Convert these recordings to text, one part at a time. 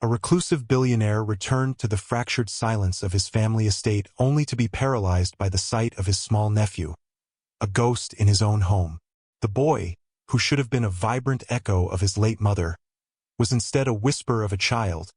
A reclusive billionaire returned to the fractured silence of his family estate only to be paralyzed by the sight of his small nephew, a ghost in his own home. The boy, who should have been a vibrant echo of his late mother, was instead a whisper of a child,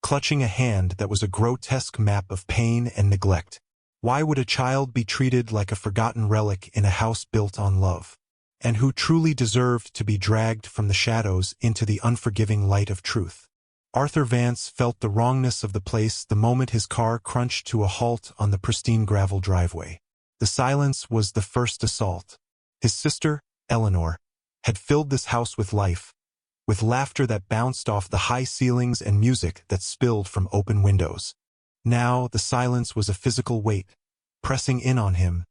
clutching a hand that was a grotesque map of pain and neglect. Why would a child be treated like a forgotten relic in a house built on love? And who truly deserved to be dragged from the shadows into the unforgiving light of truth? Arthur Vance felt the wrongness of the place the moment his car crunched to a halt on the pristine gravel driveway. The silence was the first assault. His sister, Eleanor, had filled this house with life, with laughter that bounced off the high ceilings and music that spilled from open windows. Now the silence was a physical weight, pressing in on him,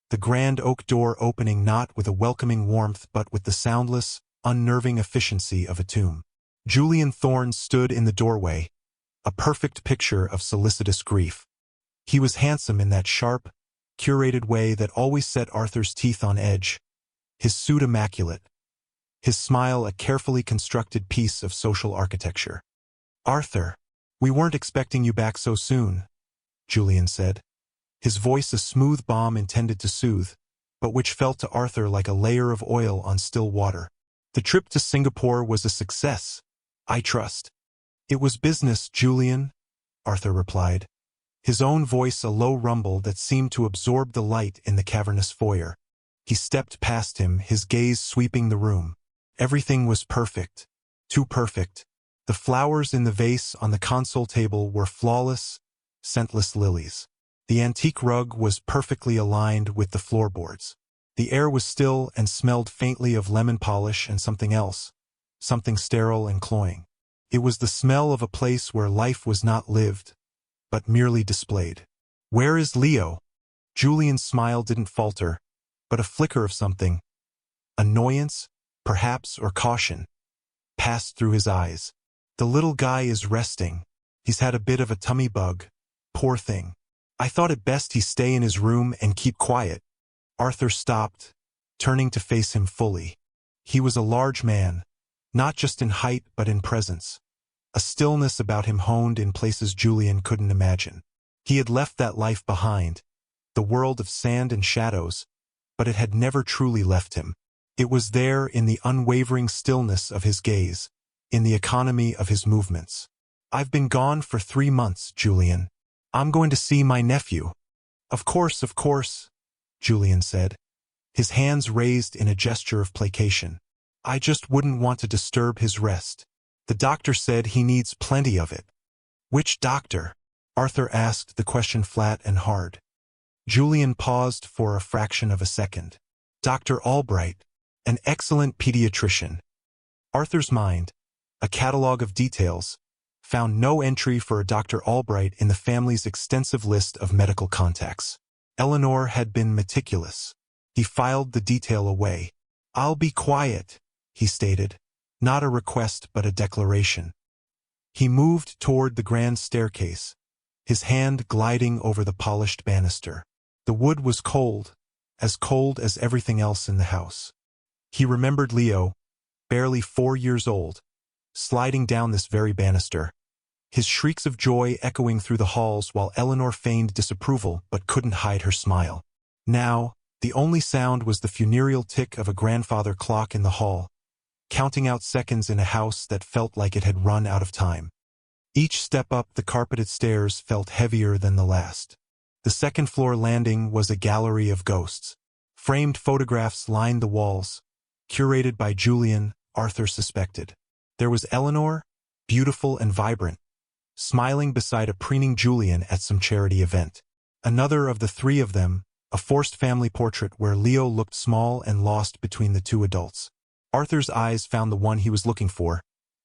the grand oak door opening not with a welcoming warmth but with the soundless, unnerving efficiency of a tomb. Julian Thorne stood in the doorway, a perfect picture of solicitous grief. He was handsome in that sharp, curated way that always set Arthur's teeth on edge, his suit immaculate, his smile a carefully constructed piece of social architecture. "Arthur, we weren't expecting you back so soon," Julian said, his voice a smooth balm intended to soothe, but which felt to Arthur like a layer of oil on still water. "The trip to Singapore was a success, I trust." "It was business, Julian," Arthur replied, his own voice a low rumble that seemed to absorb the light in the cavernous foyer. He stepped past him, his gaze sweeping the room. Everything was perfect, too perfect. The flowers in the vase on the console table were flawless, scentless lilies. The antique rug was perfectly aligned with the floorboards. The air was still and smelled faintly of lemon polish and something else, something sterile and cloying. It was the smell of a place where life was not lived, but merely displayed. "Where is Leo?" Julian's smile didn't falter, but a flicker of something, annoyance, perhaps, or caution, passed through his eyes. "The little guy is resting. He's had a bit of a tummy bug. Poor thing. I thought it best he stay in his room and keep quiet." Arthur stopped, turning to face him fully. He was a large man, not just in height but in presence. A stillness about him honed in places Julian couldn't imagine. He had left that life behind, the world of sand and shadows, but it had never truly left him. It was there in the unwavering stillness of his gaze, in the economy of his movements. "I've been gone for 3 months, Julian. I'm going to see my nephew." Of course," Julian said, his hands raised in a gesture of placation. "I just wouldn't want to disturb his rest. The doctor said he needs plenty of it." "Which doctor?" Arthur asked the question flat and hard. Julian paused for a fraction of a second. "Dr. Albright, an excellent pediatrician." Arthur's mind, a catalogue of details, found no entry for a Dr. Albright in the family's extensive list of medical contacts. Eleanor had been meticulous. He filed the detail away. "I'll be quiet," he stated, not a request but a declaration. He moved toward the grand staircase, his hand gliding over the polished banister. The wood was cold as everything else in the house. He remembered Leo, barely 4 years old, sliding down this very banister, his shrieks of joy echoing through the halls while Eleanor feigned disapproval but couldn't hide her smile. Now, the only sound was the funereal tick of a grandfather clock in the hall, counting out seconds in a house that felt like it had run out of time. Each step up the carpeted stairs felt heavier than the last. The second-floor landing was a gallery of ghosts. Framed photographs lined the walls, curated by Julian, Arthur suspected. There was Eleanor, beautiful and vibrant, smiling beside a preening Julian at some charity event. Another of the 3 of them, a forced family portrait where Leo looked small and lost between the 2 adults. Arthur's eyes found the one he was looking for,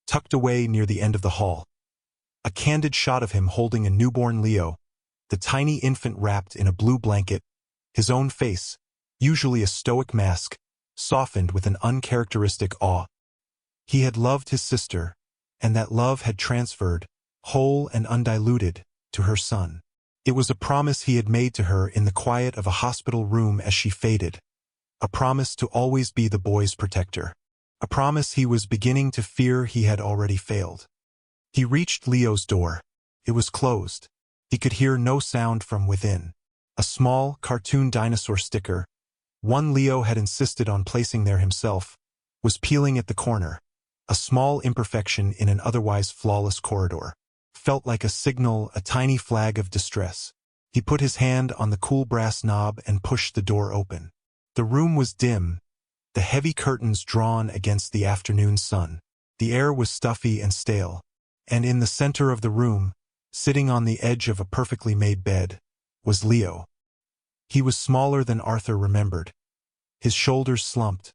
tucked away near the end of the hall. A candid shot of him holding a newborn Leo, the tiny infant wrapped in a blue blanket, his own face, usually a stoic mask, softened with an uncharacteristic awe. He had loved his sister, and that love had transferred, whole and undiluted, to her son. It was a promise he had made to her in the quiet of a hospital room as she faded, a promise to always be the boy's protector, a promise he was beginning to fear he had already failed. He reached Leo's door. It was closed. He could hear no sound from within. A small, cartoon dinosaur sticker, one Leo had insisted on placing there himself, was peeling at the corner. A small imperfection in an otherwise flawless corridor. Felt like a signal, a tiny flag of distress. He put his hand on the cool brass knob and pushed the door open. The room was dim, the heavy curtains drawn against the afternoon sun. The air was stuffy and stale. And in the center of the room, sitting on the edge of a perfectly made bed, was Leo. He was smaller than Arthur remembered. His shoulders slumped,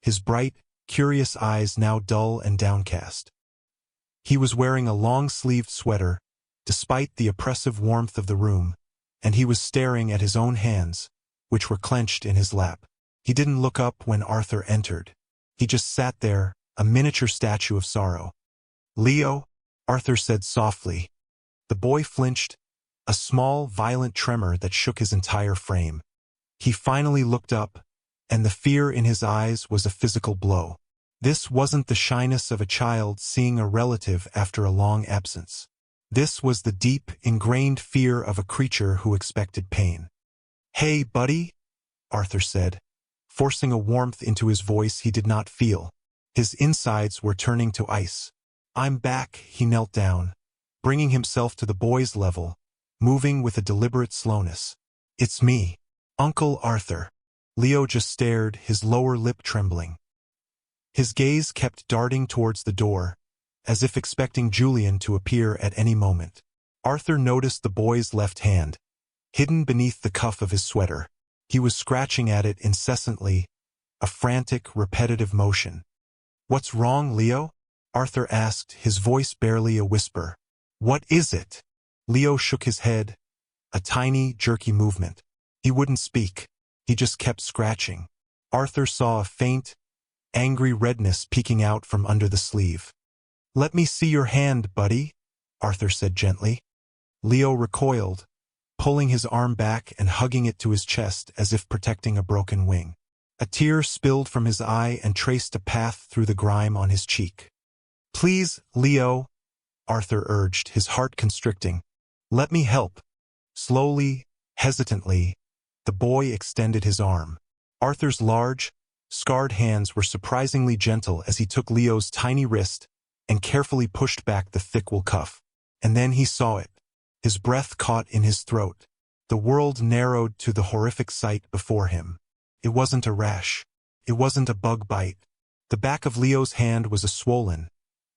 his bright, curious eyes now dull and downcast. He was wearing a long-sleeved sweater, despite the oppressive warmth of the room, and he was staring at his own hands, which were clenched in his lap. He didn't look up when Arthur entered. He just sat there, a miniature statue of sorrow. "Leo?" Arthur said softly. The boy flinched, a small, violent tremor that shook his entire frame. He finally looked up, and the fear in his eyes was a physical blow. This wasn't the shyness of a child seeing a relative after a long absence. This was the deep, ingrained fear of a creature who expected pain. "Hey, buddy," Arthur said, forcing a warmth into his voice he did not feel. His insides were turning to ice. "I'm back." He knelt down, bringing himself to the boy's level, moving with a deliberate slowness. "It's me, Uncle Arthur." Leo just stared, his lower lip trembling. His gaze kept darting towards the door, as if expecting Julian to appear at any moment. Arthur noticed the boy's left hand, hidden beneath the cuff of his sweater. He was scratching at it incessantly, a frantic, repetitive motion. "What's wrong, Leo?" Arthur asked, his voice barely a whisper. "What is it?" Leo shook his head, a tiny, jerky movement. He wouldn't speak. He just kept scratching. Arthur saw a faint, angry redness peeking out from under the sleeve. "Let me see your hand, buddy," Arthur said gently. Leo recoiled, pulling his arm back and hugging it to his chest as if protecting a broken wing. A tear spilled from his eye and traced a path through the grime on his cheek. "Please, Leo," Arthur urged, his heart constricting. "Let me help." Slowly, hesitantly, the boy extended his arm. Arthur's large, scarred hands were surprisingly gentle as he took Leo's tiny wrist and carefully pushed back the thick wool cuff. And then he saw it. His breath caught in his throat. The world narrowed to the horrific sight before him. It wasn't a rash. It wasn't a bug bite. The back of Leo's hand was a swollen,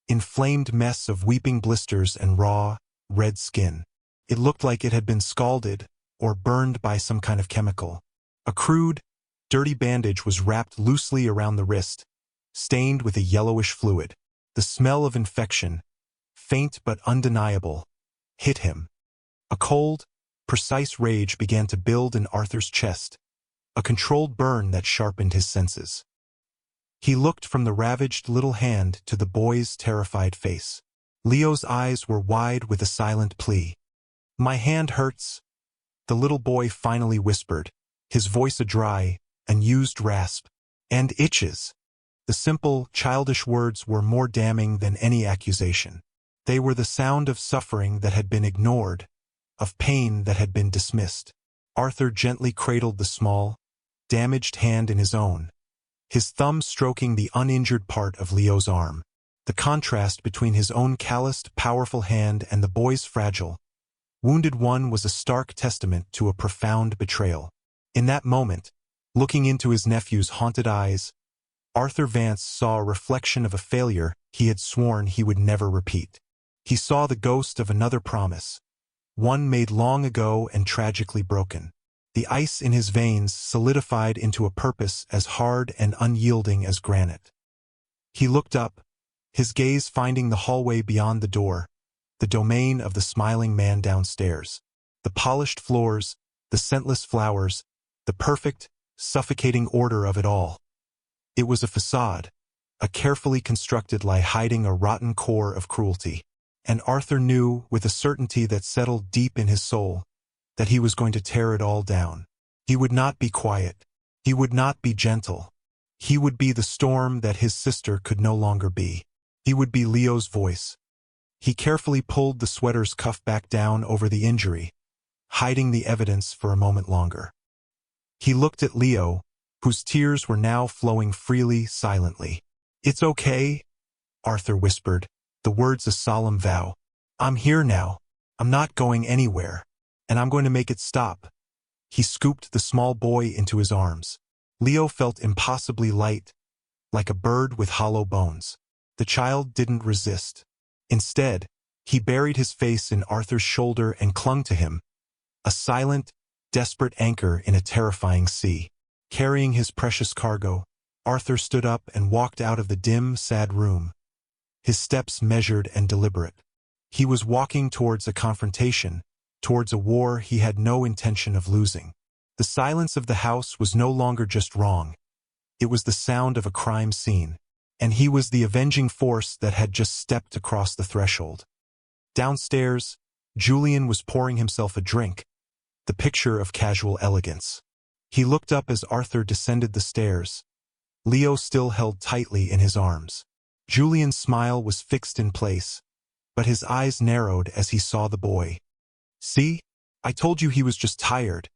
inflamed mess of weeping blisters and raw, red skin. It looked like it had been scalded or burned by some kind of chemical. A crude, dirty bandage was wrapped loosely around the wrist, stained with a yellowish fluid. The smell of infection, faint but undeniable, hit him. A cold, precise rage began to build in Arthur's chest, a controlled burn that sharpened his senses. He looked from the ravaged little hand to the boy's terrified face. Leo's eyes were wide with a silent plea. "My hand hurts," the little boy finally whispered, his voice a dry, unused rasp. "And itches." The simple, childish words were more damning than any accusation. They were the sound of suffering that had been ignored, of pain that had been dismissed. Arthur gently cradled the small, damaged hand in his own, his thumb stroking the uninjured part of Leo's arm. The contrast between his own calloused, powerful hand and the boy's fragile, wounded one was a stark testament to a profound betrayal. In that moment, looking into his nephew's haunted eyes, Arthur Vance saw a reflection of a failure he had sworn he would never repeat. He saw the ghost of another promise, one made long ago and tragically broken. The ice in his veins solidified into a purpose as hard and unyielding as granite. He looked up, his gaze finding the hallway beyond the door, the domain of the smiling man downstairs. The polished floors, the scentless flowers, the perfect, suffocating order of it all. It was a facade, a carefully constructed lie hiding a rotten core of cruelty. And Arthur knew, with a certainty that settled deep in his soul, that he was going to tear it all down. He would not be quiet. He would not be gentle. He would be the storm that his sister could no longer be. He would be Leo's voice, He carefully pulled the sweater's cuff back down over the injury, hiding the evidence for a moment longer. He looked at Leo, whose tears were now flowing freely, silently. "It's okay," Arthur whispered, the words a solemn vow. "I'm here now. I'm not going anywhere. And I'm going to make it stop." He scooped the small boy into his arms. Leo felt impossibly light, like a bird with hollow bones. The child didn't resist. Instead, he buried his face in Arthur's shoulder and clung to him, a silent, desperate anchor in a terrifying sea. Carrying his precious cargo, Arthur stood up and walked out of the dim, sad room, his steps measured and deliberate. He was walking towards a confrontation, towards a war he had no intention of losing. The silence of the house was no longer just wrong. It was the sound of a crime scene, and he was the avenging force that had just stepped across the threshold. Downstairs, Julian was pouring himself a drink, the picture of casual elegance. He looked up as Arthur descended the stairs, Leo still held tightly in his arms. Julian's smile was fixed in place, but his eyes narrowed as he saw the boy. "See? I told you he was just tired,"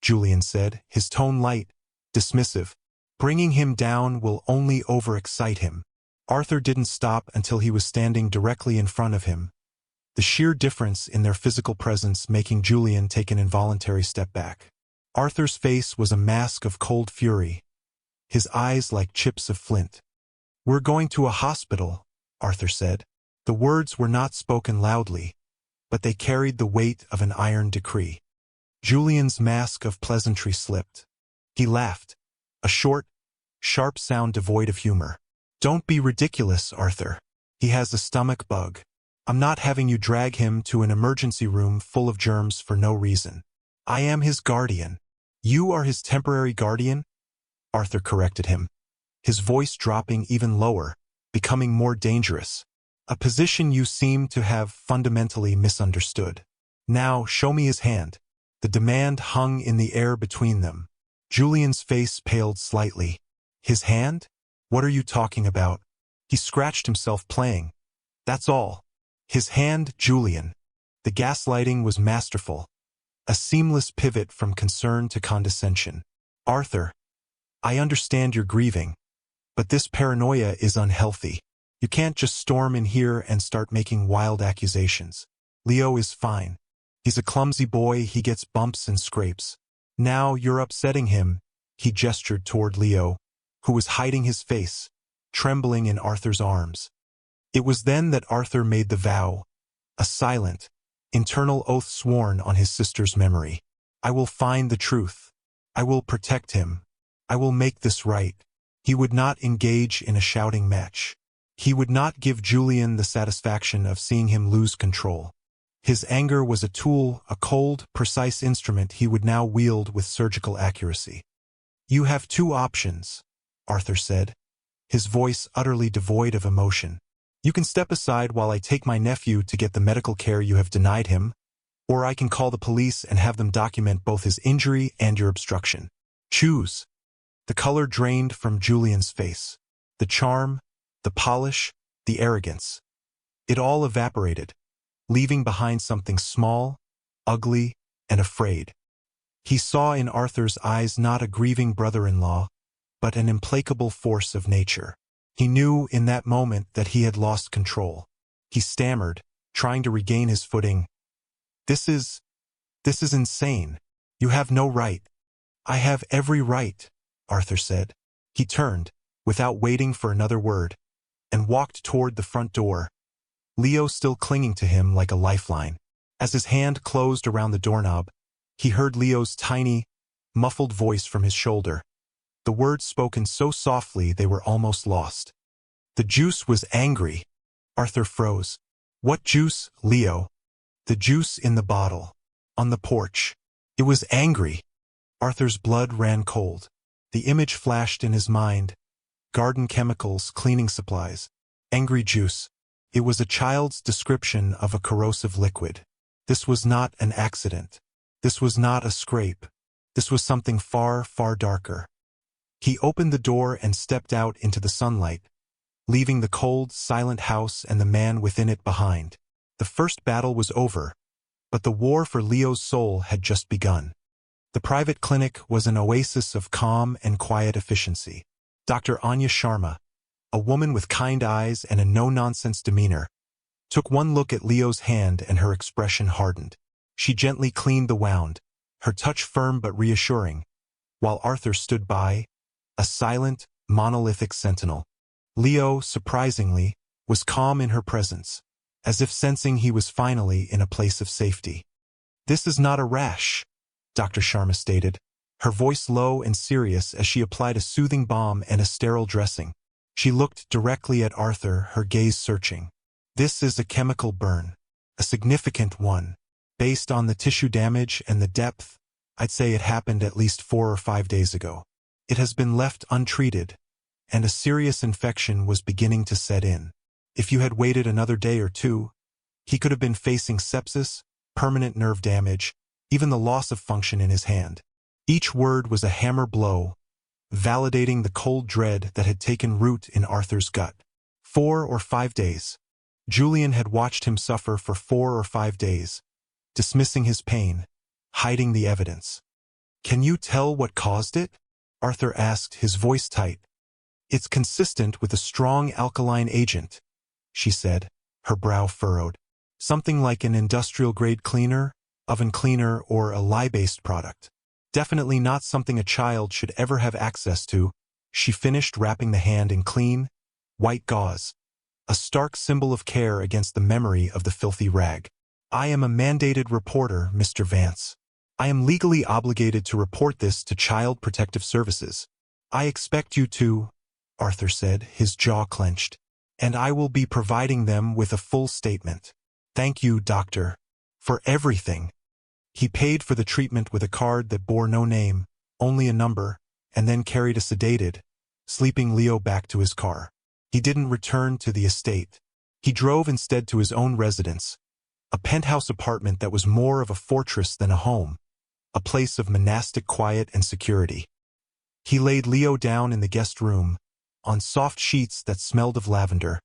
Julian said, his tone light, dismissive. "Bringing him down will only overexcite him." Arthur didn't stop until he was standing directly in front of him, the sheer difference in their physical presence making Julian take an involuntary step back. Arthur's face was a mask of cold fury, his eyes like chips of flint. "We're going to a hospital," Arthur said. The words were not spoken loudly, but they carried the weight of an iron decree. Julian's mask of pleasantry slipped. He laughed, a short, sharp sound devoid of humor. "Don't be ridiculous, Arthur. He has a stomach bug. I'm not having you drag him to an emergency room full of germs for no reason. I am his guardian." "You are his temporary guardian?" Arthur corrected him, his voice dropping even lower, becoming more dangerous. "A position you seem to have fundamentally misunderstood. Now show me his hand." The demand hung in the air between them. Julian's face paled slightly. "His hand? What are you talking about?" He scratched himself playing. "That's all. His hand, Julian." The gaslighting was masterful, a seamless pivot from concern to condescension. "Arthur, I understand you're grieving, but this paranoia is unhealthy. You can't just storm in here and start making wild accusations. Leo is fine. He's a clumsy boy, he gets bumps and scrapes. Now you're upsetting him." He gestured toward Leo, who was hiding his face, trembling in Arthur's arms. It was then that Arthur made the vow, a silent, internal oath sworn on his sister's memory. "I will find the truth. I will protect him. I will make this right." He would not engage in a shouting match. He would not give Julian the satisfaction of seeing him lose control. His anger was a tool, a cold, precise instrument he would now wield with surgical accuracy. "You have two options," Arthur said, his voice utterly devoid of emotion. "You can step aside while I take my nephew to get the medical care you have denied him, or I can call the police and have them document both his injury and your obstruction. Choose." The color drained from Julian's face. The charm, the polish, the arrogance. It all evaporated, leaving behind something small, ugly, and afraid. He saw in Arthur's eyes not a grieving brother-in-law, but an implacable force of nature. He knew in that moment that he had lost control. He stammered, trying to regain his footing. This is insane. You have no right." "I have every right," Arthur said. He turned, without waiting for another word, and walked toward the front door, Leo still clinging to him like a lifeline. As his hand closed around the doorknob, he heard Leo's tiny, muffled voice from his shoulder, the words spoken so softly they were almost lost. "The juice was angry." Arthur froze. "What juice, Leo?" "The juice in the bottle. On the porch. It was angry." Arthur's blood ran cold. The image flashed in his mind. Garden chemicals, cleaning supplies. Angry juice. It was a child's description of a corrosive liquid. This was not an accident. This was not a scrape. This was something far, far darker. He opened the door and stepped out into the sunlight, leaving the cold, silent house and the man within it behind. The first battle was over, but the war for Leo's soul had just begun. The private clinic was an oasis of calm and quiet efficiency. Dr. Anya Sharma, a woman with kind eyes and a no-nonsense demeanor, took one look at Leo's hand and her expression hardened. She gently cleaned the wound, her touch firm but reassuring, while Arthur stood by, a silent, monolithic sentinel. Leo, surprisingly, was calm in her presence, as if sensing he was finally in a place of safety. "This is not a rash," Dr. Sharma stated, her voice low and serious as she applied a soothing balm and a sterile dressing. She looked directly at Arthur, her gaze searching. "This is a chemical burn, a significant one. Based on the tissue damage and the depth, I'd say it happened at least 4 or 5 days ago. It has been left untreated, and a serious infection was beginning to set in. If you had waited another day or two, he could have been facing sepsis, permanent nerve damage, even the loss of function in his hand." Each word was a hammer blow, validating the cold dread that had taken root in Arthur's gut. 4 or 5 days. Julian had watched him suffer for 4 or 5 days, dismissing his pain, hiding the evidence. "Can you tell what caused it?" Arthur asked, his voice tight. "It's consistent with a strong alkaline agent," she said, her brow furrowed. "Something like an industrial-grade cleaner, oven cleaner, or a lye-based product. Definitely not something a child should ever have access to." She finished wrapping the hand in clean, white gauze, a stark symbol of care against the memory of the filthy rag. "I am a mandated reporter, Mr. Vance. I am legally obligated to report this to Child Protective Services. I expect you to," Arthur said, his jaw clenched, "and I will be providing them with a full statement. Thank you, doctor, for everything." He paid for the treatment with a card that bore no name, only a number, and then carried a sedated, sleeping Leo back to his car. He didn't return to the estate. He drove instead to his own residence, a penthouse apartment that was more of a fortress than a home, a place of monastic quiet and security. He laid Leo down in the guest room, on soft sheets that smelled of lavender,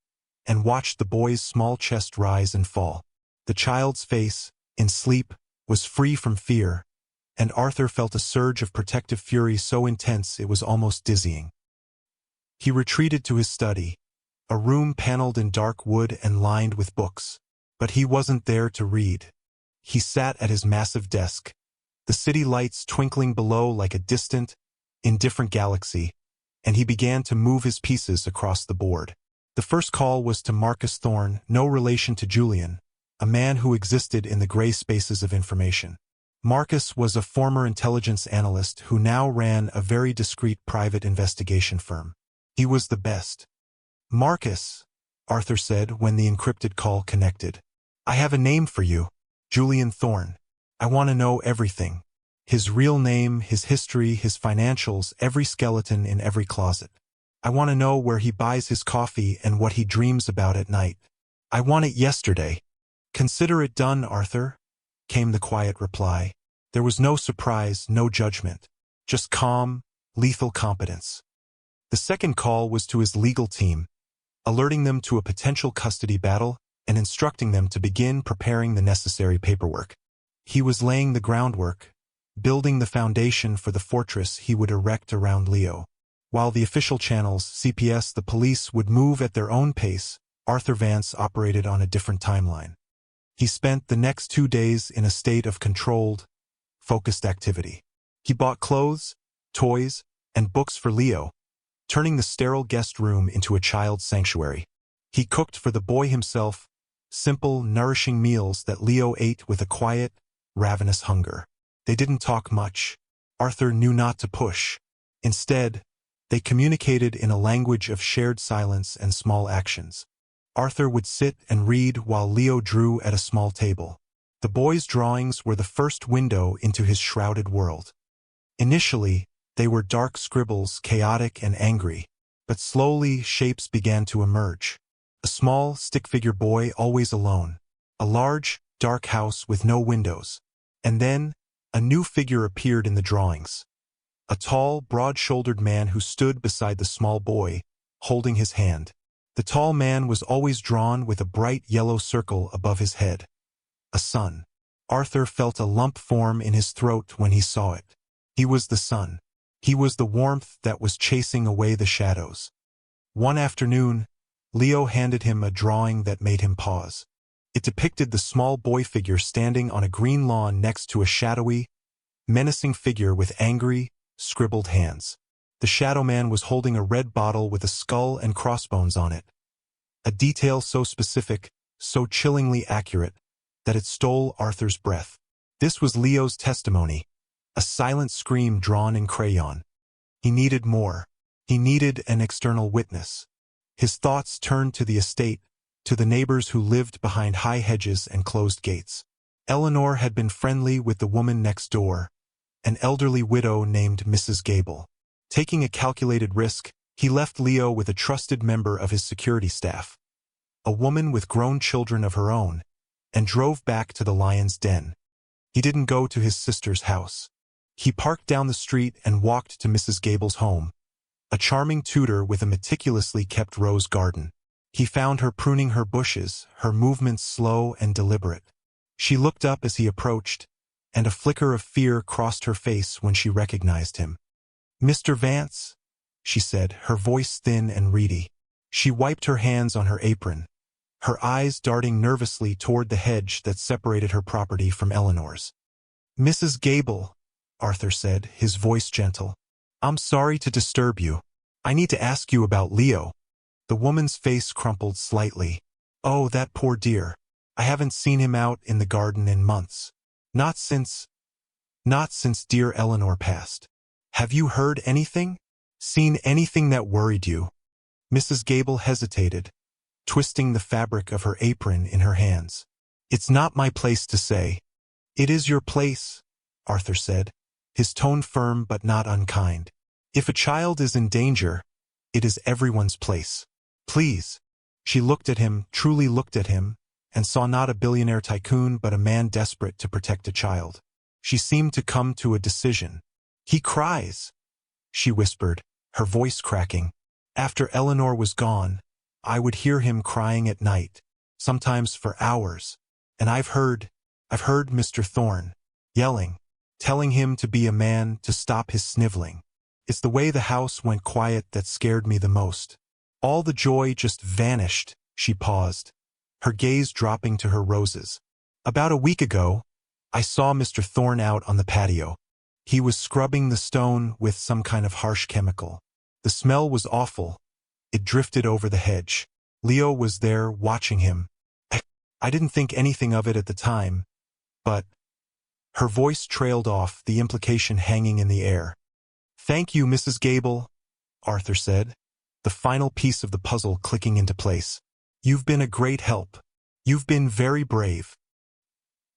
and watched the boy's small chest rise and fall. The child's face, in sleep, was free from fear, and Arthur felt a surge of protective fury so intense it was almost dizzying. He retreated to his study, a room paneled in dark wood and lined with books. But he wasn't there to read. He sat at his massive desk, the city lights twinkling below like a distant, indifferent galaxy, and he began to move his pieces across the board. The first call was to Marcus Thorne, no relation to Julian, a man who existed in the gray spaces of information. Marcus was a former intelligence analyst who now ran a very discreet private investigation firm. He was the best. "Marcus," Arthur said when the encrypted call connected. "I have a name for you. Julian Thorne. I want to know everything. His real name, his history, his financials, every skeleton in every closet. I want to know where he buys his coffee and what he dreams about at night. I want it yesterday." "Consider it done, Arthur," came the quiet reply. There was no surprise, no judgment, just calm, lethal competence. The second call was to his legal team, alerting them to a potential custody battle and instructing them to begin preparing the necessary paperwork. He was laying the groundwork, building the foundation for the fortress he would erect around Leo. While the official channels, CPS, the police, would move at their own pace, Arthur Vance operated on a different timeline. He spent the next 2 days in a state of controlled, focused activity. He bought clothes, toys, and books for Leo, turning the sterile guest room into a child's sanctuary. He cooked for the boy himself, simple, nourishing meals that Leo ate with a quiet, ravenous hunger. They didn't talk much. Arthur knew not to push. Instead, they communicated in a language of shared silence and small actions. Arthur would sit and read while Leo drew at a small table. The boy's drawings were the first window into his shrouded world. Initially, they were dark scribbles, chaotic and angry, but slowly shapes began to emerge. A small, stick-figure boy always alone. A large, dark house with no windows. And then, a new figure appeared in the drawings. A tall, broad-shouldered man who stood beside the small boy, holding his hand. The tall man was always drawn with a bright yellow circle above his head. A sun. Arthur felt a lump form in his throat when he saw it. He was the sun. He was the warmth that was chasing away the shadows. One afternoon, Leo handed him a drawing that made him pause. It depicted the small boy figure standing on a green lawn next to a shadowy, menacing figure with angry, scribbled hands. The shadow man was holding a red bottle with a skull and crossbones on it. A detail so specific, so chillingly accurate, that it stole Arthur's breath. This was Leo's testimony, a silent scream drawn in crayon. He needed more. He needed an external witness. His thoughts turned to the estate, to the neighbors who lived behind high hedges and closed gates. Eleanor had been friendly with the woman next door, an elderly widow named Mrs. Gable. Taking a calculated risk, he left Leo with a trusted member of his security staff, a woman with grown children of her own, and drove back to the lion's den. He didn't go to his sister's house. He parked down the street and walked to Mrs. Gable's home, a charming Tudor with a meticulously kept rose garden. He found her pruning her bushes, her movements slow and deliberate. She looked up as he approached, and a flicker of fear crossed her face when she recognized him. "Mr. Vance," she said, her voice thin and reedy. She wiped her hands on her apron, her eyes darting nervously toward the hedge that separated her property from Eleanor's. "Mrs. Gable," Arthur said, his voice gentle. "I'm sorry to disturb you. I need to ask you about Leo." The woman's face crumpled slightly. "Oh, that poor dear. I haven't seen him out in the garden in months. Not since dear Eleanor passed. Have you heard anything? Seen anything that worried you?" Mrs. Gable hesitated, twisting the fabric of her apron in her hands. "It's not my place to say." "It is your place," Arthur said, his tone firm but not unkind. "If a child is in danger, it is everyone's place. Please." She looked at him, truly looked at him, and saw not a billionaire tycoon but a man desperate to protect a child. She seemed to come to a decision. "He cries," she whispered, her voice cracking. "After Eleanor was gone, I would hear him crying at night, sometimes for hours. And I've heard Mr. Thorne yelling, telling him to be a man, to stop his sniveling. It's the way the house went quiet that scared me the most. All the joy just vanished." She paused, her gaze dropping to her roses. "About a week ago, I saw Mr. Thorne out on the patio. He was scrubbing the stone with some kind of harsh chemical. The smell was awful. It drifted over the hedge. Leo was there watching him. I didn't think anything of it at the time, but—" Her voice trailed off, the implication hanging in the air. "Thank you, Mrs. Gable," Arthur said, the final piece of the puzzle clicking into place. "You've been a great help. You've been very brave."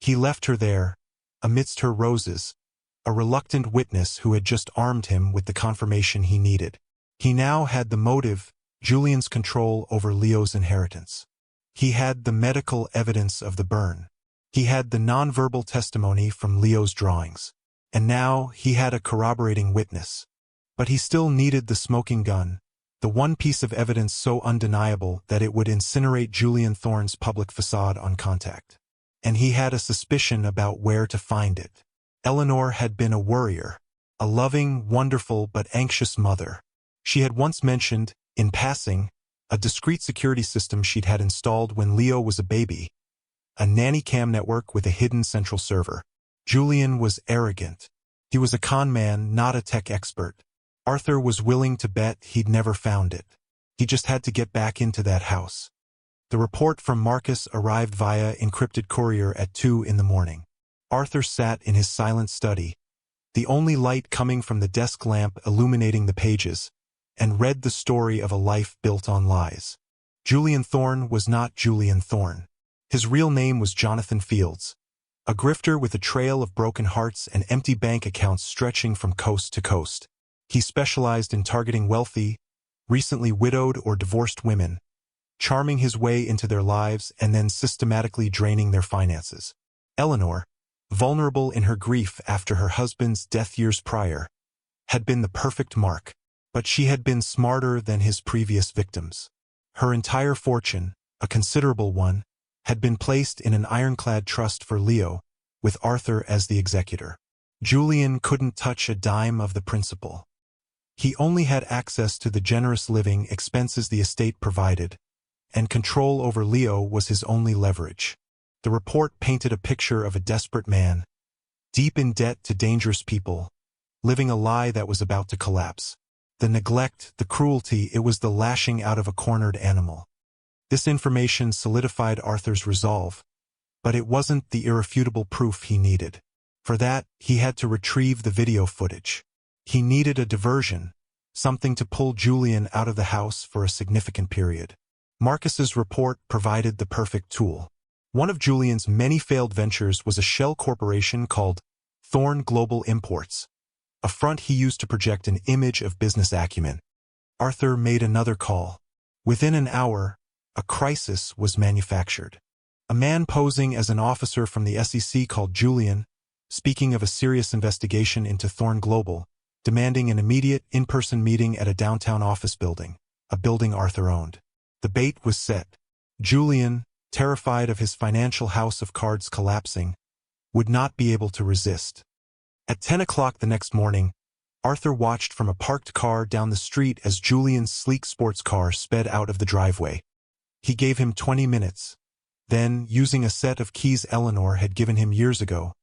He left her there, amidst her roses, a reluctant witness who had just armed him with the confirmation he needed. He now had the motive, Julian's control over Leo's inheritance. He had the medical evidence of the burn. He had the nonverbal testimony from Leo's drawings. And now he had a corroborating witness. But he still needed the smoking gun, the one piece of evidence so undeniable that it would incinerate Julian Thorne's public facade on contact. And he had a suspicion about where to find it. Eleanor had been a worrier, a loving, wonderful but anxious mother. She had once mentioned, in passing, a discreet security system she'd had installed when Leo was a baby, a nanny cam network with a hidden central server. Julian was arrogant. He was a con man, not a tech expert. Arthur was willing to bet he'd never found it. He just had to get back into that house. The report from Marcus arrived via encrypted courier at 2 in the morning. Arthur sat in his silent study, the only light coming from the desk lamp illuminating the pages, and read the story of a life built on lies. Julian Thorne was not Julian Thorne. His real name was Jonathan Fields, a grifter with a trail of broken hearts and empty bank accounts stretching from coast to coast. He specialized in targeting wealthy, recently widowed or divorced women, charming his way into their lives and then systematically draining their finances. Eleanor, vulnerable in her grief after her husband's death years prior, had been the perfect mark, but she had been smarter than his previous victims. Her entire fortune, a considerable one, had been placed in an ironclad trust for Leo, with Arthur as the executor. Julian couldn't touch a dime of the principal. He only had access to the generous living expenses the estate provided, and control over Leo was his only leverage. The report painted a picture of a desperate man, deep in debt to dangerous people, living a lie that was about to collapse. The neglect, the cruelty, it was the lashing out of a cornered animal. This information solidified Arthur's resolve, but it wasn't the irrefutable proof he needed. For that, he had to retrieve the video footage. He needed a diversion, something to pull Julian out of the house for a significant period. Marcus's report provided the perfect tool. One of Julian's many failed ventures was a shell corporation called Thorn Global Imports, a front he used to project an image of business acumen. Arthur made another call. Within an hour, a crisis was manufactured. A man posing as an officer from the SEC called Julian, speaking of a serious investigation into Thorn Global, demanding an immediate in-person meeting at a downtown office building, a building Arthur owned. The bait was set. Julian, terrified of his financial house of cards collapsing, would not be able to resist. At 10 o'clock the next morning, Arthur watched from a parked car down the street as Julian's sleek sports car sped out of the driveway. He gave him 20 minutes. Then, using a set of keys Eleanor had given him years ago,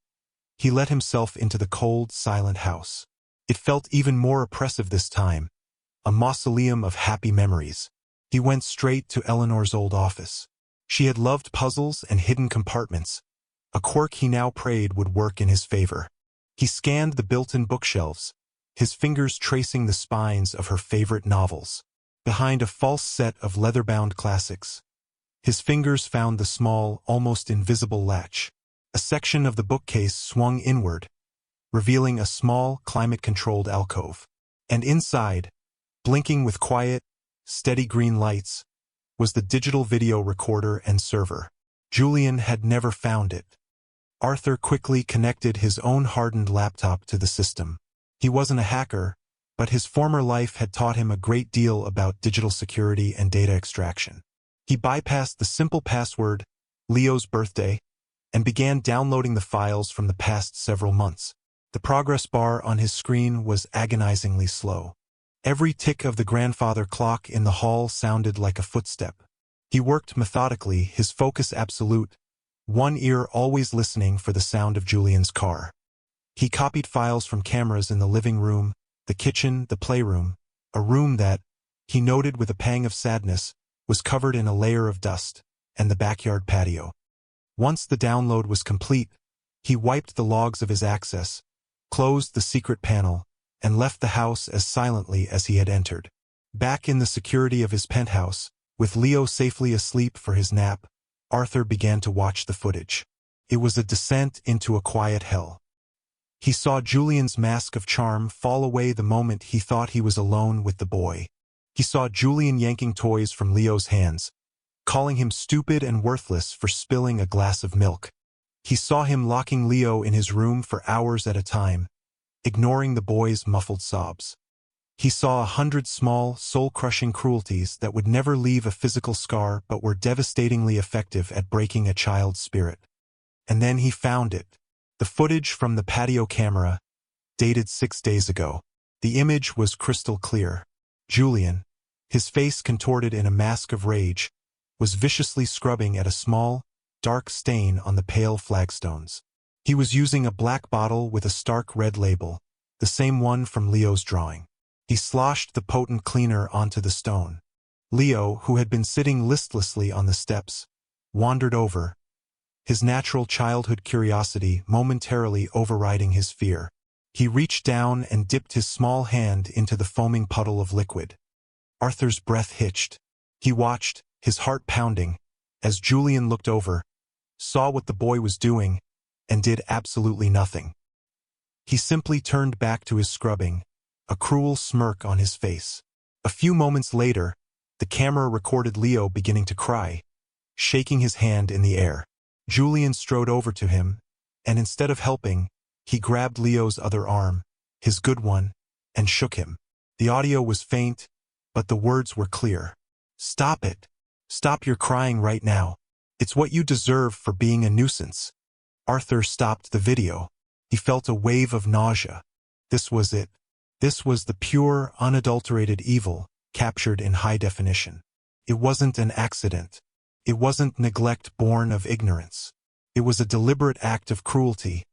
he let himself into the cold, silent house. It felt even more oppressive this time, a mausoleum of happy memories. He went straight to Eleanor's old office. She had loved puzzles and hidden compartments, a quirk he now prayed would work in his favor. He scanned the built-in bookshelves, his fingers tracing the spines of her favorite novels. Behind a false set of leather-bound classics, his fingers found the small, almost invisible latch. A section of the bookcase swung inward, revealing a small, climate-controlled alcove. And inside, blinking with quiet, steady green lights, was the digital video recorder and server. Julian had never found it. Arthur quickly connected his own hardened laptop to the system. He wasn't a hacker, but his former life had taught him a great deal about digital security and data extraction. He bypassed the simple password, Leo's birthday, and began downloading the files from the past several months. The progress bar on his screen was agonizingly slow. Every tick of the grandfather clock in the hall sounded like a footstep. He worked methodically, his focus absolute, one ear always listening for the sound of Julian's car. He copied files from cameras in the living room, the kitchen, the playroom, a room that, he noted with a pang of sadness, was covered in a layer of dust, and the backyard patio. Once the download was complete, he wiped the logs of his access, closed the secret panel, and left the house as silently as he had entered. Back in the security of his penthouse, with Leo safely asleep for his nap, Arthur began to watch the footage. It was a descent into a quiet hell. He saw Julian's mask of charm fall away the moment he thought he was alone with the boy. He saw Julian yanking toys from Leo's hands, calling him stupid and worthless for spilling a glass of milk. He saw him locking Leo in his room for hours at a time, ignoring the boy's muffled sobs. He saw 100 small, soul-crushing cruelties that would never leave a physical scar but were devastatingly effective at breaking a child's spirit. And then he found it. The footage from the patio camera, dated 6 days ago. The image was crystal clear. Julian, his face contorted in a mask of rage, was viciously scrubbing at a small, dark stain on the pale flagstones. He was using a black bottle with a stark red label, the same one from Leo's drawing. He sloshed the potent cleaner onto the stone. Leo, who had been sitting listlessly on the steps, wandered over, his natural childhood curiosity momentarily overriding his fear. He reached down and dipped his small hand into the foaming puddle of liquid. Arthur's breath hitched. He watched, his heart pounding, as Julian looked over, saw what the boy was doing, and did absolutely nothing. He simply turned back to his scrubbing, a cruel smirk on his face. A few moments later, the camera recorded Leo beginning to cry, shaking his hand in the air. Julian strode over to him, and instead of helping, he grabbed Leo's other arm, his good one, and shook him. The audio was faint, but the words were clear. "Stop it. Stop your crying right now. It's what you deserve for being a nuisance." Arthur stopped the video. He felt a wave of nausea. This was it. This was the pure, unadulterated evil, captured in high definition. It wasn't an accident. It wasn't neglect born of ignorance. It was a deliberate act of cruelty,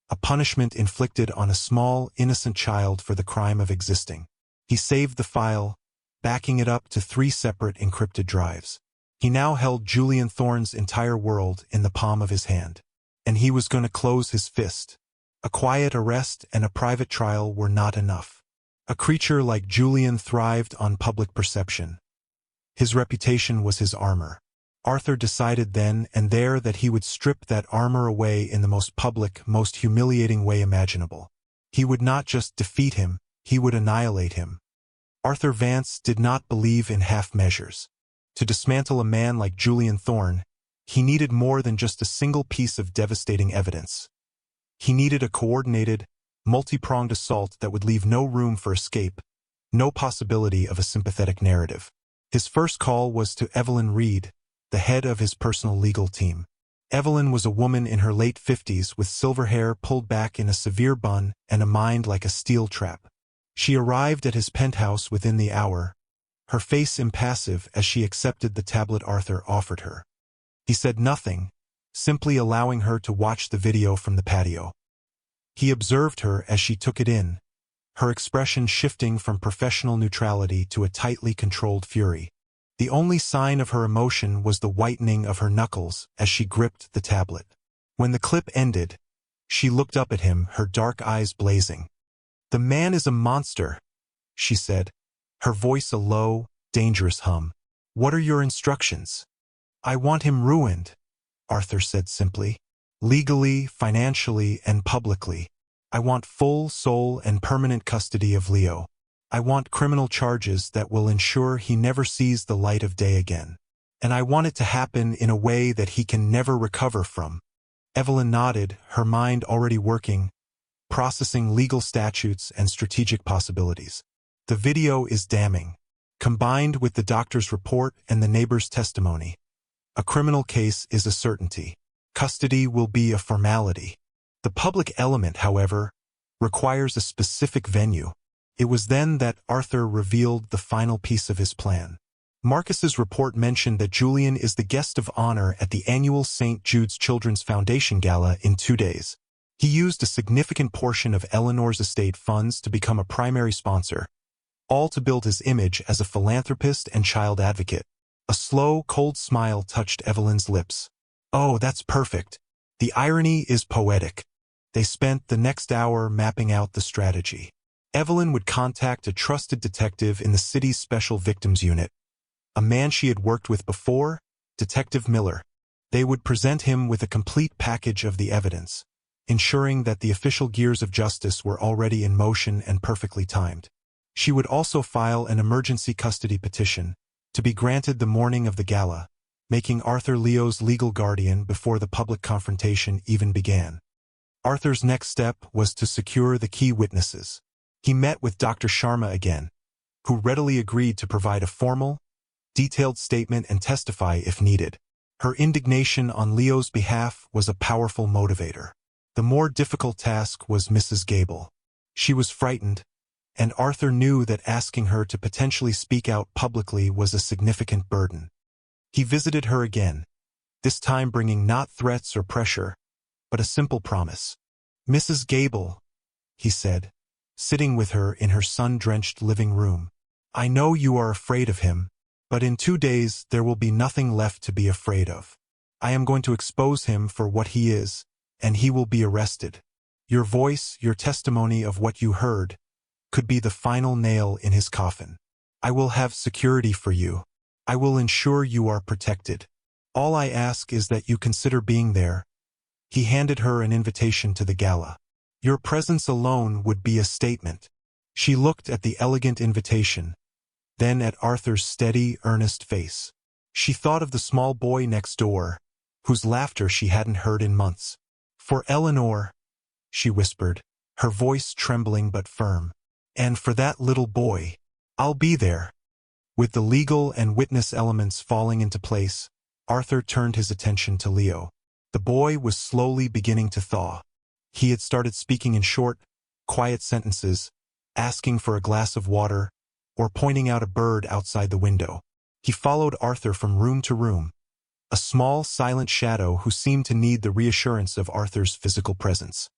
a punishment inflicted on a small, innocent child for the crime of existing. He saved the file, backing it up to 3 separate encrypted drives. He now held Julian Thorne's entire world in the palm of his hand. And he was going to close his fist. A quiet arrest and a private trial were not enough. A creature like Julian thrived on public perception. His reputation was his armor. Arthur decided then and there that he would strip that armor away in the most public, most humiliating way imaginable. He would not just defeat him, he would annihilate him. Arthur Vance did not believe in half measures. To dismantle a man like Julian Thorne, he needed more than just a single piece of devastating evidence. He needed a coordinated, multi-pronged assault that would leave no room for escape, no possibility of a sympathetic narrative. His first call was to Evelyn Reed, the head of his personal legal team. Evelyn was a woman in her late 50s with silver hair pulled back in a severe bun and a mind like a steel trap. She arrived at his penthouse within the hour, her face impassive as she accepted the tablet Arthur offered her. He said nothing, simply allowing her to watch the video from the patio. He observed her as she took it in, her expression shifting from professional neutrality to a tightly controlled fury. The only sign of her emotion was the whitening of her knuckles as she gripped the tablet. When the clip ended, she looked up at him, her dark eyes blazing. "The man is a monster," she said, her voice a low, dangerous hum. "What are your instructions?" "I want him ruined," Arthur said simply. "Legally, financially, and publicly. I want full, sole, and permanent custody of Leo. I want criminal charges that will ensure he never sees the light of day again. And I want it to happen in a way that he can never recover from." Evelyn nodded, her mind already working, processing legal statutes and strategic possibilities. The video is damning. Combined with the doctor's report and the neighbor's testimony, a criminal case is a certainty. Custody will be a formality. The public element, however, requires a specific venue. It was then that Arthur revealed the final piece of his plan. Marcus's report mentioned that Julian is the guest of honor at the annual St. Jude's Children's Foundation Gala in 2 days. He used a significant portion of Eleanor's estate funds to become a primary sponsor, all to build his image as a philanthropist and child advocate. A slow, cold smile touched Evelyn's lips. "Oh, that's perfect. The irony is poetic." They spent the next hour mapping out the strategy. Evelyn would contact a trusted detective in the city's Special Victims Unit, a man she had worked with before, Detective Miller. They would present him with a complete package of the evidence, ensuring that the official gears of justice were already in motion and perfectly timed. She would also file an emergency custody petition, to be granted the morning of the gala, making Arthur Leo's legal guardian before the public confrontation even began. Arthur's next step was to secure the key witnesses. He met with Dr. Sharma again, who readily agreed to provide a formal, detailed statement and testify if needed. Her indignation on Leo's behalf was a powerful motivator. The more difficult task was Mrs. Gable. She was frightened, and Arthur knew that asking her to potentially speak out publicly was a significant burden. He visited her again, this time bringing not threats or pressure, but a simple promise. "Mrs. Gable," he said, sitting with her in her sun-drenched living room, "I know you are afraid of him, but in 2 days there will be nothing left to be afraid of. I am going to expose him for what he is, and he will be arrested. Your voice, your testimony of what you heard, could be the final nail in his coffin. I will have security for you. I will ensure you are protected. All I ask is that you consider being there." He handed her an invitation to the gala. "Your presence alone would be a statement." She looked at the elegant invitation, then at Arthur's steady, earnest face. She thought of the small boy next door, whose laughter she hadn't heard in months. "For Eleanor," she whispered, her voice trembling but firm. "And for that little boy, I'll be there." With the legal and witness elements falling into place, Arthur turned his attention to Leo. The boy was slowly beginning to thaw. He had started speaking in short, quiet sentences, asking for a glass of water, or pointing out a bird outside the window. He followed Arthur from room to room, a small, silent shadow who seemed to need the reassurance of Arthur's physical presence.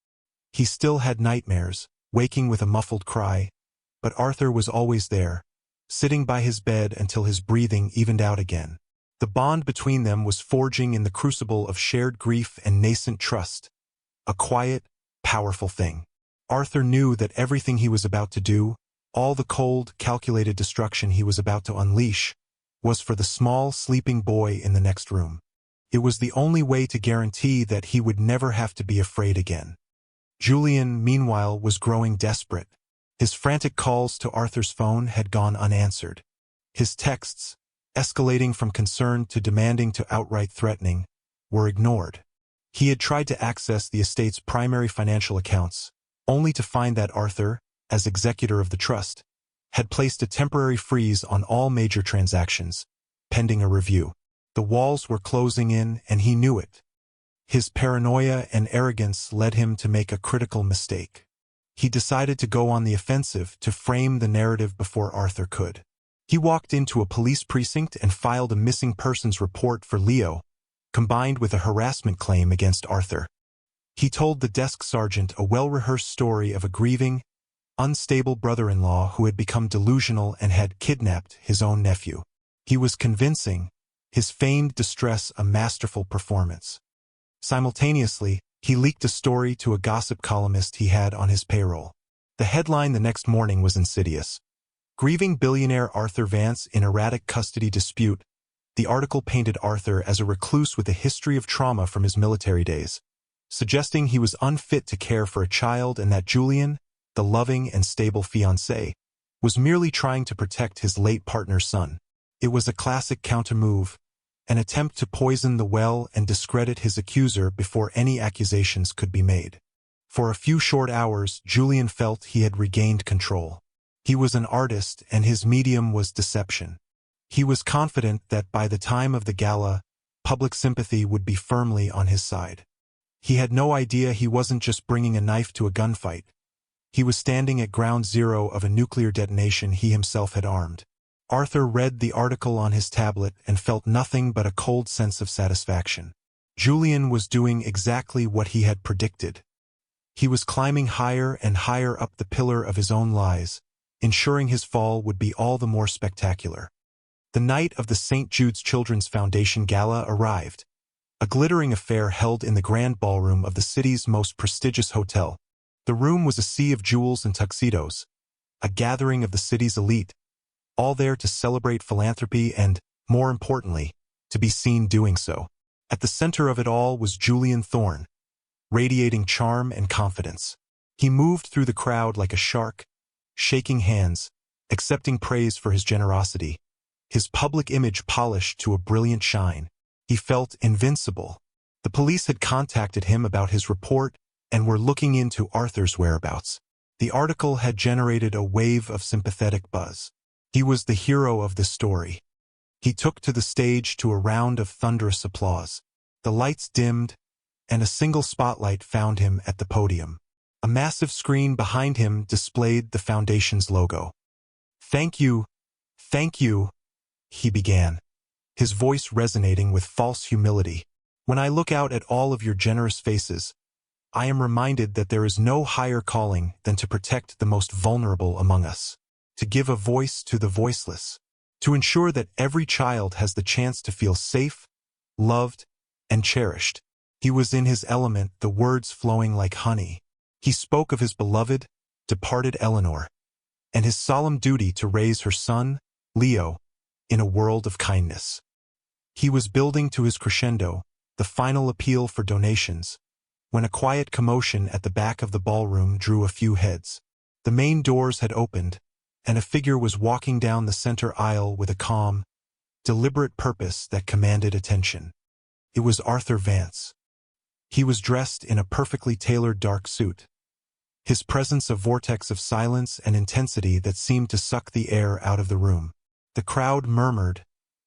He still had nightmares, waking with a muffled cry, but Arthur was always there, sitting by his bed until his breathing evened out again. The bond between them was forging in the crucible of shared grief and nascent trust, a quiet, powerful thing. Arthur knew that everything he was about to do, all the cold, calculated destruction he was about to unleash, was for the small, sleeping boy in the next room. It was the only way to guarantee that he would never have to be afraid again. Julian, meanwhile, was growing desperate. His frantic calls to Arthur's phone had gone unanswered. His texts, escalating from concern to demanding to outright threatening, were ignored. He had tried to access the estate's primary financial accounts, only to find that Arthur, as executor of the trust, had placed a temporary freeze on all major transactions, pending a review. The walls were closing in, and he knew it. His paranoia and arrogance led him to make a critical mistake. He decided to go on the offensive to frame the narrative before Arthur could. He walked into a police precinct and filed a missing persons report for Leo, combined with a harassment claim against Arthur. He told the desk sergeant a well-rehearsed story of a grieving, unstable brother-in-law who had become delusional and had kidnapped his own nephew. He was convincing, his feigned distress a masterful performance. Simultaneously, he leaked a story to a gossip columnist he had on his payroll. The headline the next morning was insidious. Grieving billionaire Arthur Vance in erratic custody dispute. The article painted Arthur as a recluse with a history of trauma from his military days, suggesting he was unfit to care for a child and that Julian, the loving and stable fiancé, was merely trying to protect his late partner's son. It was a classic countermove, an attempt to poison the well and discredit his accuser before any accusations could be made. For a few short hours, Julian felt he had regained control. He was an artist, and his medium was deception. He was confident that by the time of the gala, public sympathy would be firmly on his side. He had no idea he wasn't just bringing a knife to a gunfight. He was standing at ground zero of a nuclear detonation he himself had armed. Arthur read the article on his tablet and felt nothing but a cold sense of satisfaction. Julian was doing exactly what he had predicted. He was climbing higher and higher up the pillar of his own lies, ensuring his fall would be all the more spectacular. The night of the St. Jude's Children's Foundation Gala arrived, a glittering affair held in the grand ballroom of the city's most prestigious hotel. The room was a sea of jewels and tuxedos, a gathering of the city's elite, all there to celebrate philanthropy and, more importantly, to be seen doing so. At the center of it all was Julian Thorne, radiating charm and confidence. He moved through the crowd like a shark, shaking hands, accepting praise for his generosity, his public image polished to a brilliant shine. He felt invincible. The police had contacted him about his report and were looking into Arthur's whereabouts. The article had generated a wave of sympathetic buzz. He was the hero of the story. He took to the stage to a round of thunderous applause. The lights dimmed, and a single spotlight found him at the podium. A massive screen behind him displayed the foundation's logo. Thank you, he began, his voice resonating with false humility. When I look out at all of your generous faces, I am reminded that there is no higher calling than to protect the most vulnerable among us, to give a voice to the voiceless, to ensure that every child has the chance to feel safe, loved, and cherished. He was in his element, the words flowing like honey. He spoke of his beloved, departed Eleanor, and his solemn duty to raise her son, Leo, in a world of kindness. He was building to his crescendo, the final appeal for donations, when a quiet commotion at the back of the ballroom drew a few heads. The main doors had opened, and a figure was walking down the center aisle with a calm, deliberate purpose that commanded attention. It was Arthur Vance. He was dressed in a perfectly tailored dark suit, his presence a vortex of silence and intensity that seemed to suck the air out of the room. The crowd murmured,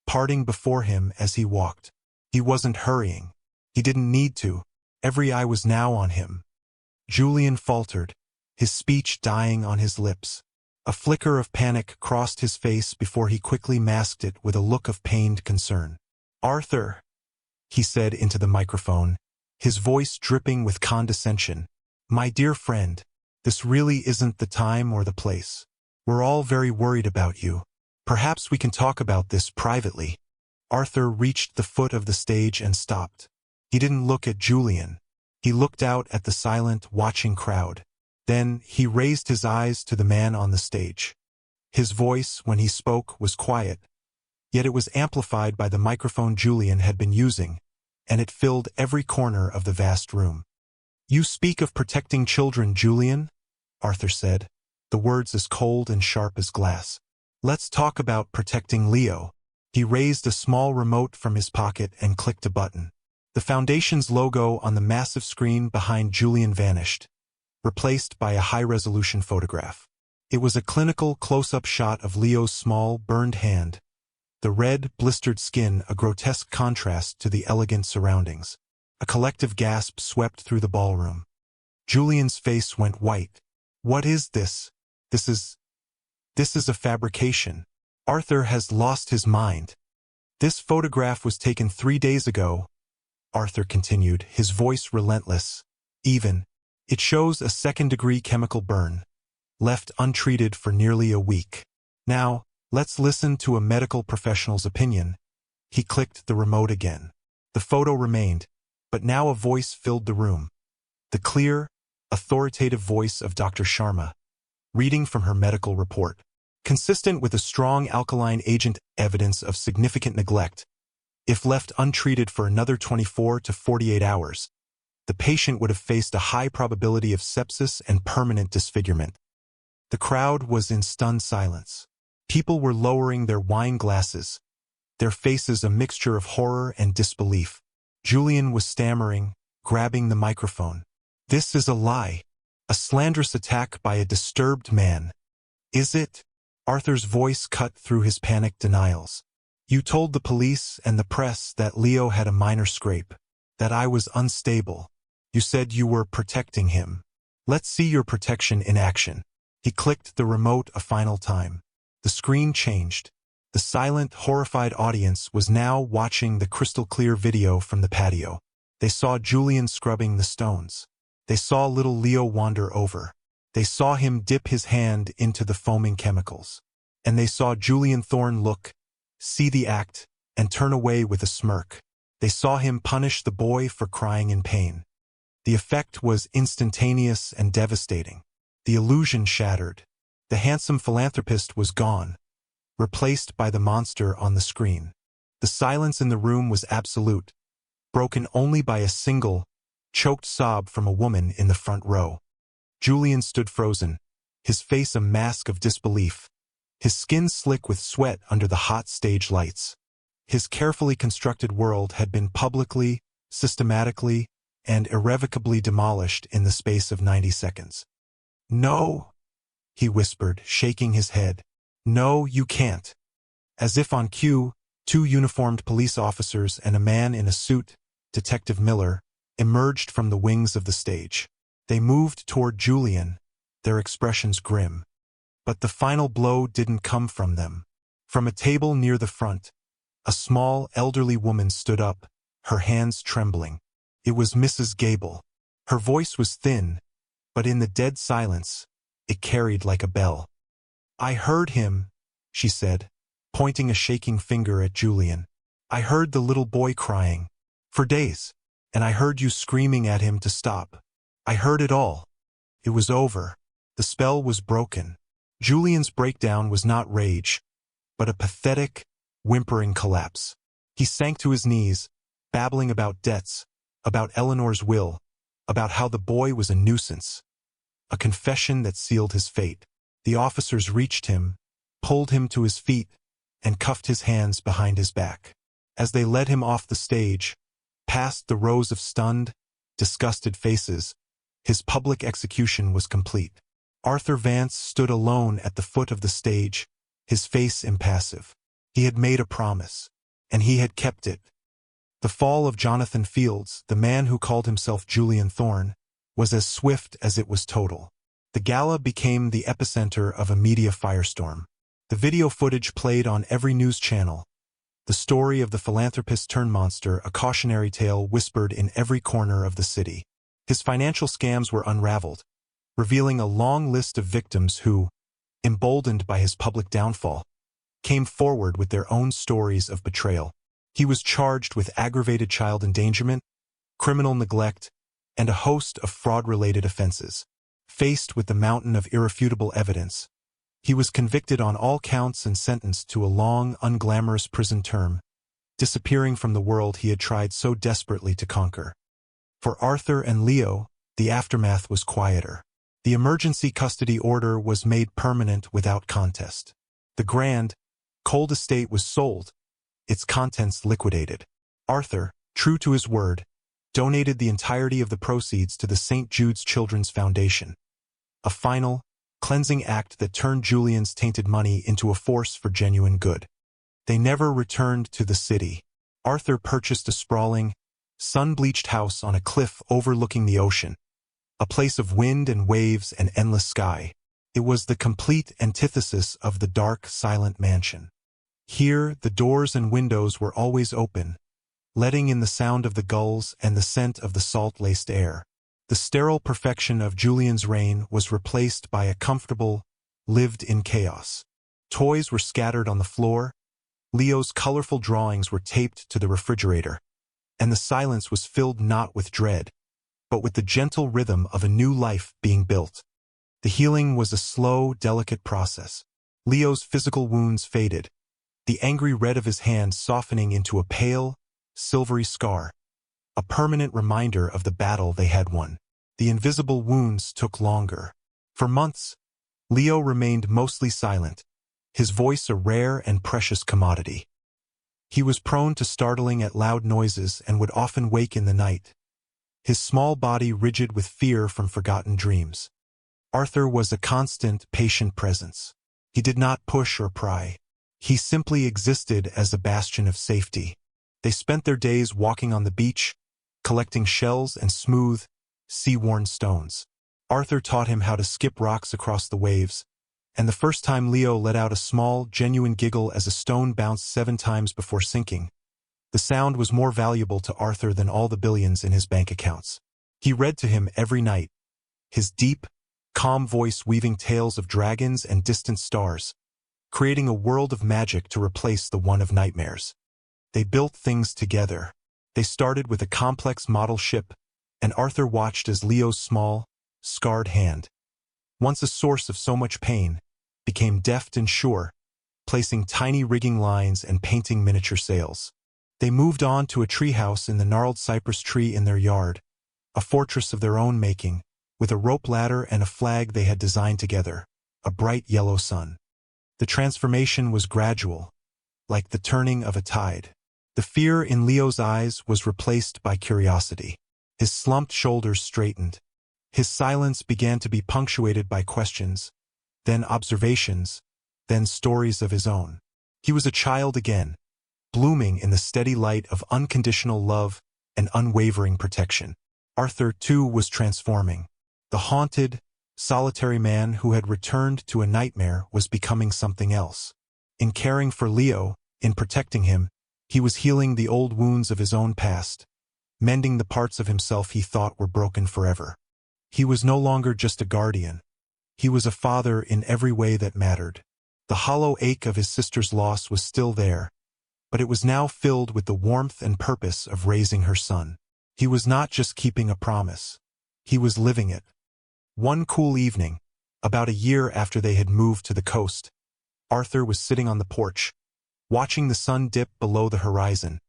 parting before him as he walked. He wasn't hurrying. He didn't need to. Every eye was now on him. Julian faltered, his speech dying on his lips. A flicker of panic crossed his face before he quickly masked it with a look of pained concern. "Arthur," he said into the microphone, his voice dripping with condescension. "My dear friend, this really isn't the time or the place. We're all very worried about you. Perhaps we can talk about this privately." Arthur reached the foot of the stage and stopped. He didn't look at Julian. He looked out at the silent, watching crowd. Then he raised his eyes to the man on the stage. His voice, when he spoke, was quiet, yet it was amplified by the microphone Julian had been using, and it filled every corner of the vast room. "You speak of protecting children, Julian," Arthur said, the words as cold and sharp as glass. "Let's talk about protecting Leo." He raised a small remote from his pocket and clicked a button. The Foundation's logo on the massive screen behind Julian vanished, replaced by a high-resolution photograph. It was a clinical close-up shot of Leo's small, burned hand, the red, blistered skin a grotesque contrast to the elegant surroundings. A collective gasp swept through the ballroom. Julian's face went white. "What is this? This is a fabrication. Arthur has lost his mind. This photograph was taken 3 days ago," Arthur continued, his voice relentless. "Even. It shows a second-degree chemical burn, left untreated for nearly a week. Now, let's listen to a medical professional's opinion." He clicked the remote again. The photo remained, but now a voice filled the room. The clear, authoritative voice of Dr. Sharma, reading from her medical report. "Consistent with a strong alkaline agent evidence of significant neglect, if left untreated for another 24 to 48 hours, the patient would have faced a high probability of sepsis and permanent disfigurement." The crowd was in stunned silence. People were lowering their wine glasses, their faces a mixture of horror and disbelief. Julian was stammering, grabbing the microphone. "This is a lie. A slanderous attack by a disturbed man." "Is it?" Arthur's voice cut through his panicked denials. "You told the police and the press that Leo had a minor scrape, that I was unstable. You said you were protecting him. Let's see your protection in action." He clicked the remote a final time. The screen changed. The silent, horrified audience was now watching the crystal-clear video from the patio. They saw Julian scrubbing the stones. They saw little Leo wander over. They saw him dip his hand into the foaming chemicals. And they saw Julian Thorne look, see the act, and turn away with a smirk. They saw him punish the boy for crying in pain. The effect was instantaneous and devastating. The illusion shattered. The handsome philanthropist was gone, replaced by the monster on the screen. The silence in the room was absolute, broken only by a single, choked sob from a woman in the front row. Julian stood frozen, his face a mask of disbelief, his skin slick with sweat under the hot stage lights. His carefully constructed world had been publicly, systematically, and irrevocably demolished in the space of 90 seconds. "No," he whispered, shaking his head. "No, you can't." As if on cue, 2 uniformed police officers and a man in a suit, Detective Miller, emerged from the wings of the stage. They moved toward Julian, their expressions grim. But the final blow didn't come from them. From a table near the front, a small, elderly woman stood up, her hands trembling. It was Mrs. Gable. Her voice was thin, but in the dead silence, it carried like a bell. "I heard him," she said, pointing a shaking finger at Julian. "I heard the little boy crying. For days. And I heard you screaming at him to stop. I heard it all. It was over. The spell was broken." Julian's breakdown was not rage, but a pathetic, whimpering collapse. He sank to his knees, babbling about debts, about Eleanor's will, about how the boy was a nuisance. A confession that sealed his fate. The officers reached him, pulled him to his feet, and cuffed his hands behind his back. As they led him off the stage, past the rows of stunned, disgusted faces, his public execution was complete. Arthur Vance stood alone at the foot of the stage, his face impassive. He had made a promise, and he had kept it. The fall of Jonathan Fields, the man who called himself Julian Thorne, was as swift as it was total. The gala became the epicenter of a media firestorm. The video footage played on every news channel. The story of the philanthropist-turned-monster, a cautionary tale whispered in every corner of the city. His financial scams were unraveled, revealing a long list of victims who, emboldened by his public downfall, came forward with their own stories of betrayal. He was charged with aggravated child endangerment, criminal neglect, and a host of fraud-related offenses. Faced with the mountain of irrefutable evidence, he was convicted on all counts and sentenced to a long, unglamorous prison term, disappearing from the world he had tried so desperately to conquer. For Arthur and Leo, the aftermath was quieter. The emergency custody order was made permanent without contest. The grand, cold estate was sold, its contents liquidated. Arthur, true to his word, donated the entirety of the proceeds to the St. Jude's Children's Foundation. A final, cleansing act that turned Julian's tainted money into a force for genuine good. They never returned to the city. Arthur purchased a sprawling, sun-bleached house on a cliff overlooking the ocean, a place of wind and waves and endless sky. It was the complete antithesis of the dark, silent mansion. Here, the doors and windows were always open, letting in the sound of the gulls and the scent of the salt-laced air. The sterile perfection of Julian's reign was replaced by a comfortable, lived-in chaos. Toys were scattered on the floor, Leo's colorful drawings were taped to the refrigerator, and the silence was filled not with dread, but with the gentle rhythm of a new life being built. The healing was a slow, delicate process. Leo's physical wounds faded, the angry red of his hand softening into a pale, silvery scar, a permanent reminder of the battle they had won. The invisible wounds took longer. For months, Leo remained mostly silent, his voice a rare and precious commodity. He was prone to startling at loud noises and would often wake in the night, his small body rigid with fear from forgotten dreams. Arthur was a constant, patient presence. He did not push or pry. He simply existed as a bastion of safety. They spent their days walking on the beach, collecting shells and smooth, sea-worn stones. Arthur taught him how to skip rocks across the waves, and the first time Leo let out a small, genuine giggle as a stone bounced 7 times before sinking, the sound was more valuable to Arthur than all the billions in his bank accounts. He read to him every night, his deep, calm voice weaving tales of dragons and distant stars, creating a world of magic to replace the one of nightmares. They built things together. They started with a complex model ship, and Arthur watched as Leo's small, scarred hand, once a source of so much pain, became deft and sure, placing tiny rigging lines and painting miniature sails. They moved on to a treehouse in the gnarled cypress tree in their yard, a fortress of their own making, with a rope ladder and a flag they had designed together, a bright yellow sun. The transformation was gradual, like the turning of a tide. The fear in Leo's eyes was replaced by curiosity. His slumped shoulders straightened. His silence began to be punctuated by questions, then observations, then stories of his own. He was a child again, blooming in the steady light of unconditional love and unwavering protection. Arthur, too, was transforming. The haunted, solitary man who had returned to a nightmare was becoming something else. In caring for Leo, in protecting him, he was healing the old wounds of his own past, mending the parts of himself he thought were broken forever. He was no longer just a guardian. He was a father in every way that mattered. The hollow ache of his sister's loss was still there, but it was now filled with the warmth and purpose of raising her son. He was not just keeping a promise. He was living it. One cool evening, about a year after they had moved to the coast, Arthur was sitting on the porch, watching the sun dip below the horizon,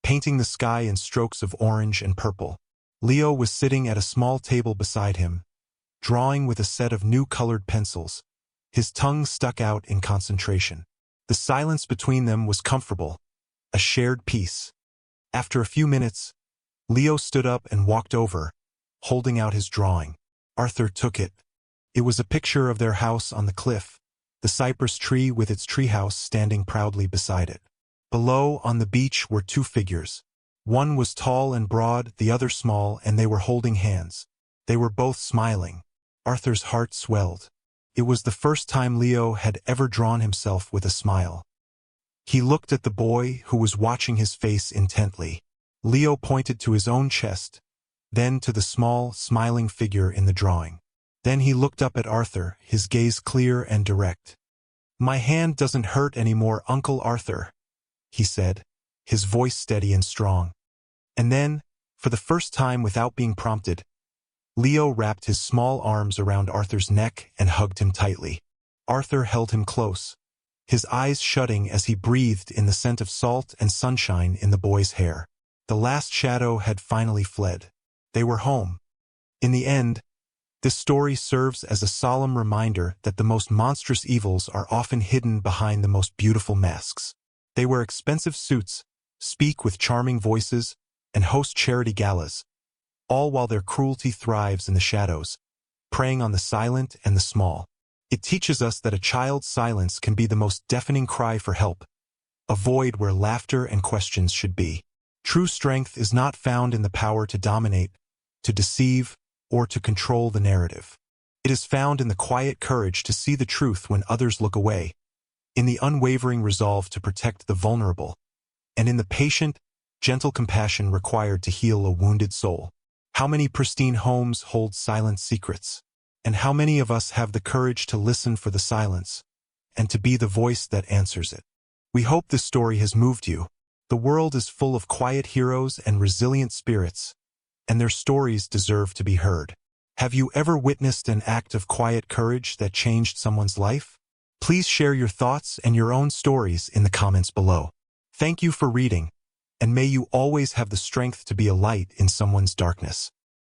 painting the sky in strokes of orange and purple. Leo was sitting at a small table beside him, drawing with a set of new colored pencils, his tongue stuck out in concentration. The silence between them was comfortable, a shared peace. After a few minutes, Leo stood up and walked over, holding out his drawing. Arthur took it. It was a picture of their house on the cliff, the cypress tree with its treehouse standing proudly beside it. Below, on the beach, were two figures. One was tall and broad, the other small, and they were holding hands. They were both smiling. Arthur's heart swelled. It was the first time Leo had ever drawn himself with a smile. He looked at the boy, who was watching his face intently. Leo pointed to his own chest, then to the small, smiling figure in the drawing. Then he looked up at Arthur, his gaze clear and direct. "My hand doesn't hurt anymore, Uncle Arthur," he said, his voice steady and strong. And then, for the first time without being prompted, Leo wrapped his small arms around Arthur's neck and hugged him tightly. Arthur held him close, his eyes shutting as he breathed in the scent of salt and sunshine in the boy's hair. The last shadow had finally fled. They were home. In the end, this story serves as a solemn reminder that the most monstrous evils are often hidden behind the most beautiful masks. They wear expensive suits, speak with charming voices, and host charity galas, all while their cruelty thrives in the shadows, preying on the silent and the small. It teaches us that a child's silence can be the most deafening cry for help, a void where laughter and questions should be. True strength is not found in the power to dominate, to deceive, or to control the narrative. It is found in the quiet courage to see the truth when others look away, in the unwavering resolve to protect the vulnerable, and in the patient, gentle compassion required to heal a wounded soul. How many pristine homes hold silent secrets? And how many of us have the courage to listen for the silence, and to be the voice that answers it? We hope this story has moved you. The world is full of quiet heroes and resilient spirits, and their stories deserve to be heard. Have you ever witnessed an act of quiet courage that changed someone's life? Please share your thoughts and your own stories in the comments below. Thank you for reading, and may you always have the strength to be a light in someone's darkness.